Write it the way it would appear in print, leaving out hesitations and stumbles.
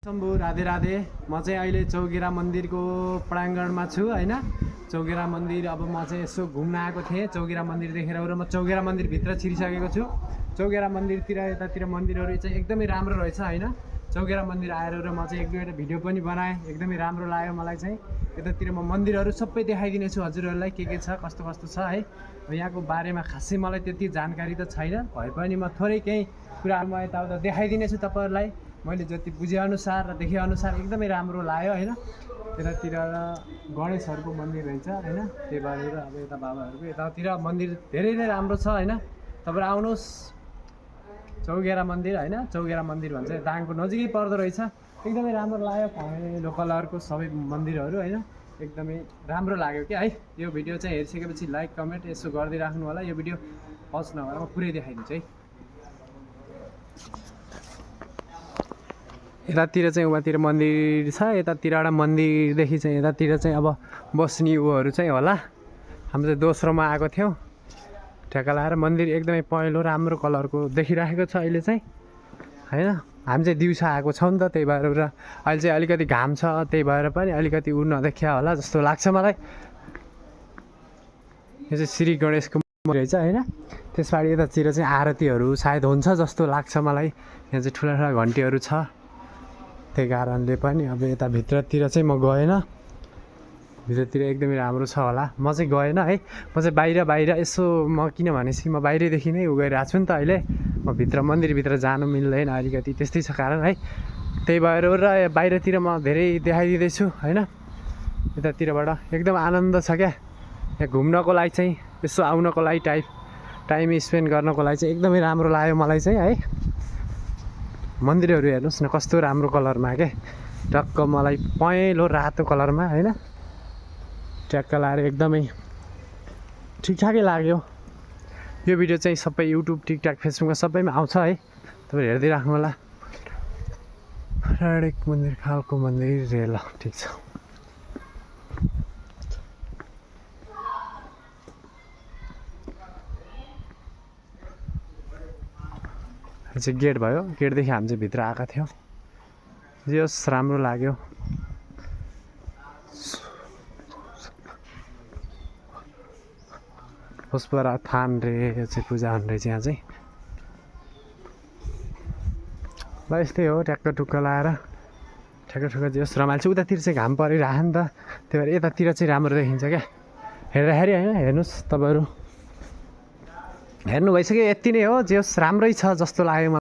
शम्भु राधे राधे। म चाहिँ अहिले चौगिरा मन्दिरको प्राङ्गणमा छु हैन। चौगिरा मन्दिर अब म चाहिँ यसो घुम्न आएको थिएँ। चौगिरा मन्दिर देखेर म चौगिरा मन्दिरभित्र छिरिसकेको छु। चौगिरा मन्दिरतिर यतातिर मन्दिरहरू चाहिँ एकदमै राम्रो रहेछ हैन। चौगिरा मन्दिर आएर र म चाहिँ एक दुईवटा भिडियो पनि बनाएँ। एकदमै राम्रो लाग्यो मलाई चाहिँ। यतातिर म मन्दिरहरू सबै देखाइदिनेछु हजुरहरूलाई के छ कस्तो कस्तो छ है। यहाँको बारेमा खासै मलाई त्यति जानकारी त छैन, भए पनि म थोरै केही कुराहरू म यताउता देखाइदिनेछु तपाईँहरूलाई। मैले जति बुझेअनुसार र देखेअनुसार एकदमै राम्रो लाग्यो हैन। यतातिर गणेशहरूको मन्दिर रहेछ हैन। त्यही भएर अब यता बाबाहरूको यतातिर मन्दिर धेरै नै राम्रो छ हैन। तपाईहरु आउनुहोस् चौगिरा मन्दिर हैन। चौगिरा मन्दिर भन्छ दाङको नजिकै पर्दो रहेछ। एकदमै राम्रो लाग्यो पहेँलो कलरको सबै मन्दिरहरू हैन। एकदमै राम्रो लाग्यो के है। यो भिडियो चाहिँ हेरिसकेपछि लाइक कमेन्ट यसो गर्दै राख्नु होला। यो भिडियो पज नभएर म पुरै देखाइदिन्छु है। यतातिर चाहिँ उतातिर मन्दिर छ। यतातिरबाट मन्दिरदेखि चाहिँ यतातिर चाहिँ अब बस्ने ऊहरू चाहिँ होला। हामी चाहिँ दोस्रोमा आएको थियौँ ठेक्का लाएर। मन्दिर एकदमै पहेँलो राम्रो कलरको देखिराखेको छ अहिले चाहिँ हैन। हामी चाहिँ दिउँसो आएको छौँ नि त, त्यही भएर र अहिले चाहिँ अलिकति घाम छ, त्यही भएर पनि अलिकति उ नदेखिया होला जस्तो लाग्छ मलाई। यो चाहिँ श्री गणेशको मन्दिर रहेछ हैन। त्यसपछि यतातिर चाहिँ आरतीहरू सायद हुन्छ जस्तो लाग्छ मलाई। यहाँ चाहिँ ठुला ठुला घन्टीहरू छ, त्यही कारणले पनि अब यता भित्रतिर चाहिँ म गएन। भित्रतिर एकदमै राम्रो छ होला। म चाहिँ गएन है। म चाहिँ बाहिर यसो म किनभनेपछि म बाहिरैदेखि नै उ गइरहेको छु नि त अहिले। म भित्र मन्दिरभित्र जानु मिल्दैन, अलिकति त्यस्तै छ कारण है। त्यही भएर र बाहिरतिर म धेरै देखाइदिँदैछु हैन। यतातिरबाट एकदम आनन्द छ क्या। यहाँ घुम्नको लागि चाहिँ यसो आउनको लागि टाइम स्पेन्ड गर्नको लागि चाहिँ एकदमै राम्रो लाग्यो मलाई चाहिँ है। मन्दिरहरू हेर्नुहोस् न कस्तो राम्रो कलरमा क्या। टक्क मलाई पहेँलो रातो कलरमा हैन ट्याक्क लाएर एकदमै ठिकठाकै लाग्यो। यो भिडियो चाहिँ सबै युट्युब टिकटक फेसबुकमा सबैमा आउँछ है। तपाईँ हेर्दै राख्नु होला। हरेक मन्दिर खालको मन्दिर ल ठिक छ। चाहिँ गेट भयो। गेटदेखि हामी चाहिँ भित्र आएका थियौँ। जे होस् राम्रो लाग्यो। पुष्पराज थान रे यो चाहिँ पूजा हुने रहेछ यहाँ चाहिँ। ल यस्तै हो ट्याक्क टुक्क लाएर ठ्याक्क जे होस् रमाइलो छ। उतातिर चाहिँ घाम परिरहेको नि त, त्यही भएर यतातिर चाहिँ राम्रो देखिन्छ क्या। हेर्दाखेरि होइन हेर्नुहोस् तपाईँहरू हेर्नु भइसक्यो यति नै हो। जे होस् राम्रै छ जस्तो लाग्यो मलाई।